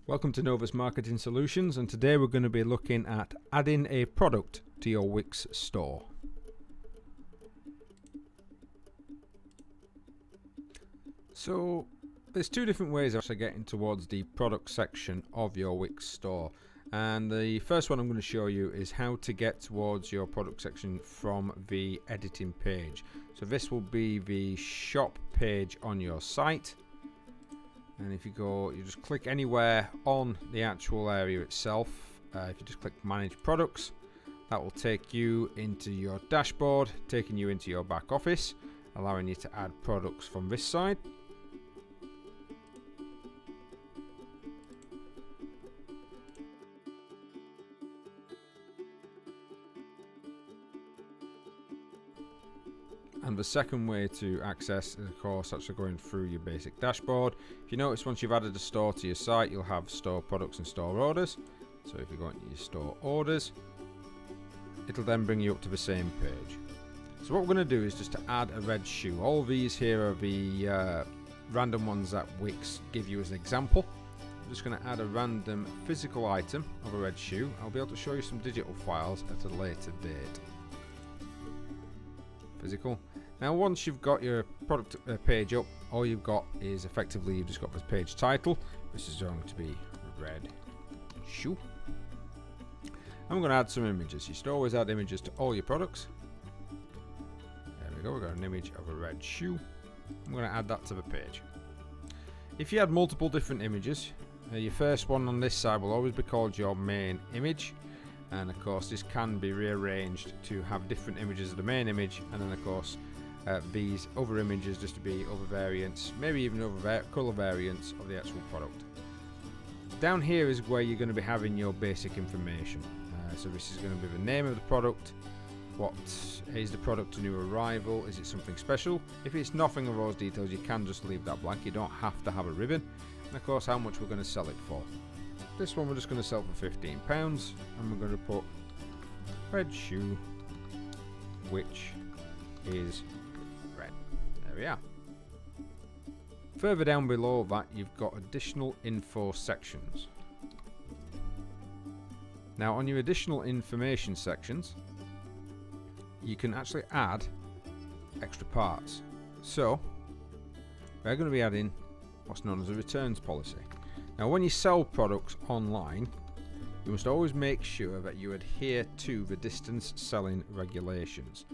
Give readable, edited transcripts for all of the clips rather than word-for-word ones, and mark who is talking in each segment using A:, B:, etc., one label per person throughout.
A: Welcome to Novus Marketing Solutions, and today we're going to be looking at adding a product to your Wix store. So there's two different ways of actually getting towards the product section of your Wix store, and the first one I'm going to show you is how to get towards your product section from the editing page. So this will be the shop page on your site. And if you go, you just click anywhere on the actual area itself. If you just click manage products, that will take you into your dashboard, taking you into your back office, allowing you to add products from this side. And the second way to access is, of course, actually going through your basic dashboard. If you notice, once you've added a store to your site, you'll have store products and store orders. So if you go into your store orders, it'll then bring you up to the same page. So what we're going to do is just to add a red shoe. All these here are the random ones that Wix give you as an example. I'm just going to add a random physical item of a red shoe. I'll be able to show you some digital files at a later date. Physical. Now once you've got your product page up, all you've got is effectively you've just got this page title. This is going to be red shoe. I'm going to add some images. You should always add images to all your products. There we go, we've got an image of a red shoe. I'm going to add that to the page. If you add multiple different images, your first one on this side will always be called your main image. And of course this can be rearranged to have different images of the main image, and then of course these other images just to be other variants, maybe even other colour variants of the actual product. Down here is where you're going to be having your basic information. So this is going to be the name of the product, what is the product a new arrival, is it something special. If it's nothing of those details, you can just leave that blank, you don't have to have a ribbon. And of course how much we're going to sell it for. This one we're just going to sell for £15, and we're going to put red shoe, which is red. There we are. Further down below that, you've got additional info sections. Now on your additional information sections, you can actually add extra parts. So we're going to be adding what's known as a returns policy. Now when you sell products online, you must always make sure that you adhere to the distance selling regulations.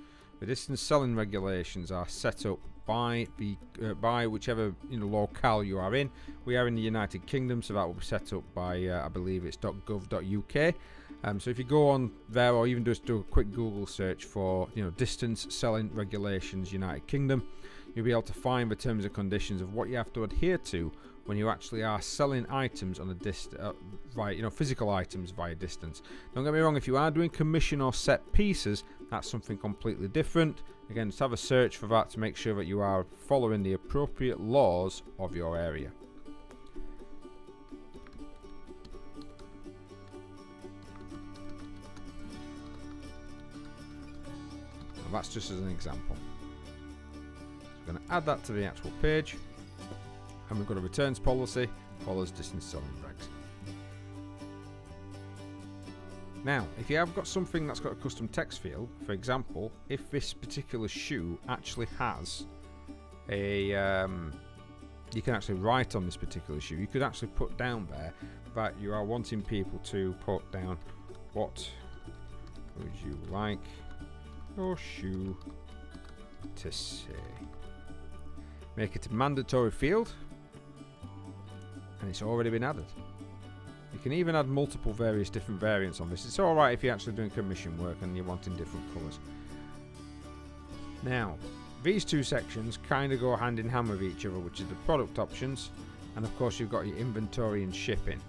A: The distance selling regulations are set up by the by whichever locale you are in. We are in the United Kingdom, so that will be set up by I believe it's .gov.uk. So if you go on there, or even just do a quick Google search for distance selling regulations United Kingdom, you'll be able to find the terms and conditions of what you have to adhere to when you actually are selling items on a physical items via distance. Don't get me wrong, if you are doing commission or set pieces, that's something completely different. Again, just have a search for that to make sure that you are following the appropriate laws of your area. Now that's just as an example. So I'm going to add that to the actual page. And we've got a returns policy, follows distance selling regs. Now, if you have got something that's got a custom text field, for example, if this particular shoe actually has a, you can actually write on this particular shoe, you could actually put down there that you are wanting people to put down what would you like your shoe to say. Make it a mandatory field. And it's already been added. You can even add multiple different variants on this. It's alright if you're actually doing commission work and you're wanting different colours. Now, these two sections kind of go hand in hand with each other, which is the product options, and of course you've got your inventory and shipping.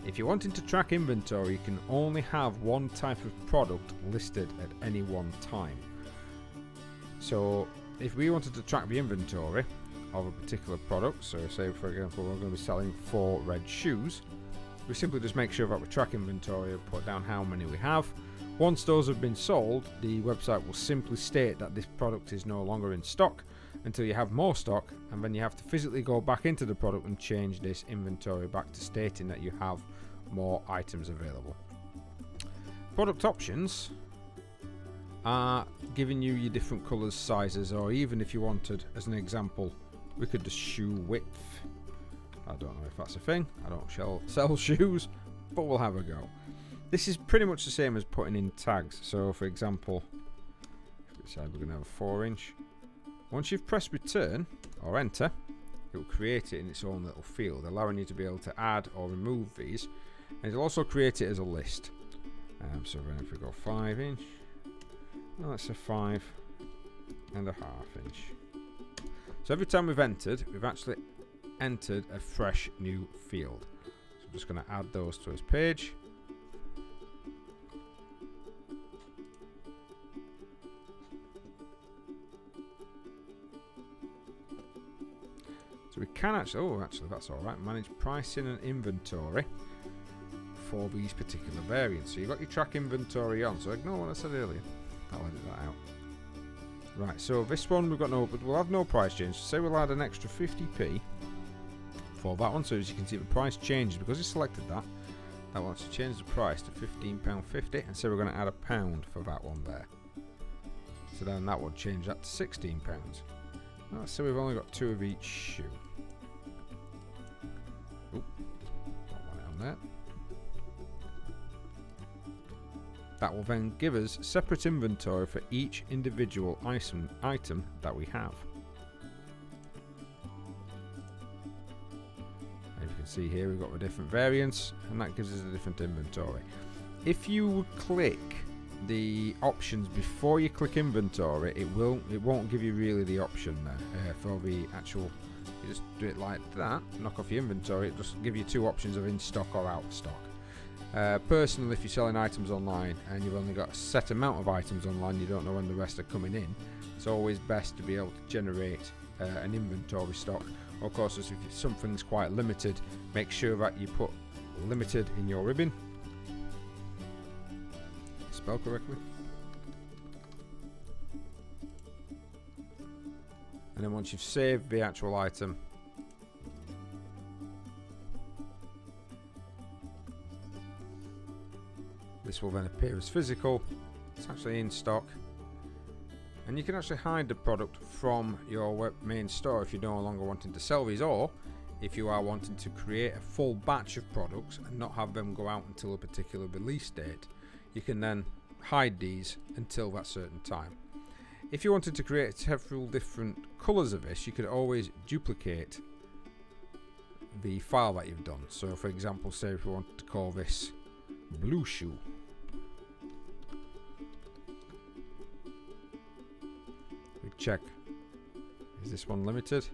A: If you're wanting to track inventory, you can only have one type of product listed at any one time. So if we wanted to track the inventory of a particular product, so say for example we're going to be selling 4 red shoes, we simply just make sure that we track inventory and put down how many we have. Once those have been sold, the website will simply state that this product is no longer in stock, until you have more stock, and then you have to physically go back into the product and change this inventory back to stating that you have more items available. Product options are giving you your different colours, sizes, or even if you wanted, as an example, we could just shoe width. I don't know if that's a thing. I don't sell shoes, but we'll have a go. This is pretty much the same as putting in tags. So for example, if we decide we're going to have a 4-inch, once you've pressed return or enter, it will create it in its own little field, allowing you to be able to add or remove these, and it'll also create it as a list. So then if we go 5-inch, well, that's a 5.5 inch. So every time we've entered, we've actually entered a fresh new field. So I'm just going to add those to his page. So we can actually, actually that's alright, manage pricing and inventory for these particular variants. So you've got your track inventory on, so ignore what I said earlier. I'll edit that out. Right, so this one we'll have no price change. So say we'll add an extra 50p for that one, so as you can see the price changes because you selected that. That wants to change the price to £15.50, and so we're going to add £1 for that one there. So then that would change that to £16. So we've only got 2 of each shoe. Oop, don't want it on there. That will then give us separate inventory for each individual item that we have. As you can see here, we've got the different variants, and that gives us a different inventory. If you click the options before you click inventory, it won't give you really the option there for the actual. You just do it like that, knock off your inventory, it just give you 2 options of in stock or out of stock. Personally, if you're selling items online and you've only got a set amount of items online, you don't know when the rest are coming in, it's always best to be able to generate an inventory stock. Of course, if something's quite limited, make sure that you put limited in your ribbon. Spell correctly. And then once you've saved the actual item, this will then appear as physical. It's actually in stock, and you can actually hide the product from your main store if you're no longer wanting to sell these, or if you are wanting to create a full batch of products and not have them go out until a particular release date. You can then hide these until that certain time. If you wanted to create several different colours of this, you could always duplicate the file that you've done. So for example, say if we wanted to call this blue shoe, we check, is this one limited?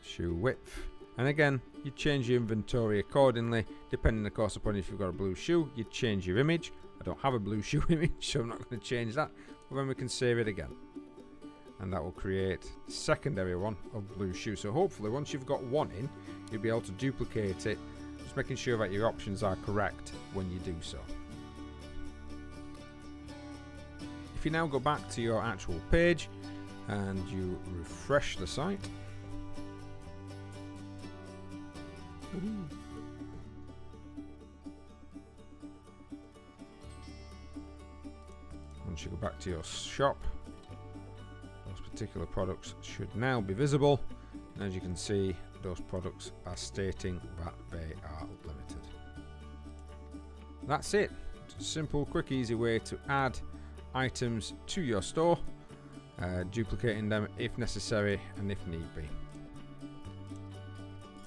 A: Shoe width. And again, you change your inventory accordingly, depending of course upon if you've got a blue shoe. You change your image. I don't have a blue shoe image, so I'm not going to change that, but then we can save it again, and that will create the secondary one of blue shoe. So hopefully once you've got one in, you'll be able to duplicate it, just making sure that your options are correct when you do so. If you now go back to your actual page and you refresh the site, once you go back to your shop, those particular products should now be visible, and as you can see, those products are stating that they are limited. That's it. It's a simple, quick, easy way to add items to your store, duplicating them if necessary and if need be.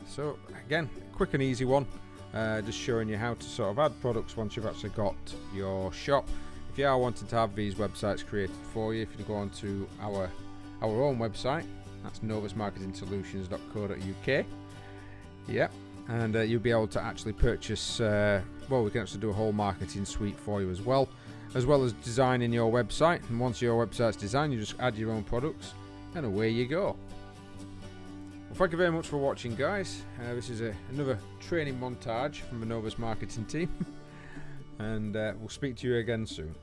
A: So again, quick and easy one, just showing you how to sort of add products once you've actually got your shop. If you are wanting to have these websites created for you, if you go on to our own website, that's novusmarketingsolutions.co.uk. Yeah, and you'll be able to actually purchase, well, we can actually do a whole marketing suite for you as well as designing your website. And once your website's designed, you just add your own products and away you go. Well, thank you very much for watching, guys. This is another training montage from the Novus Marketing team. And we'll speak to you again soon.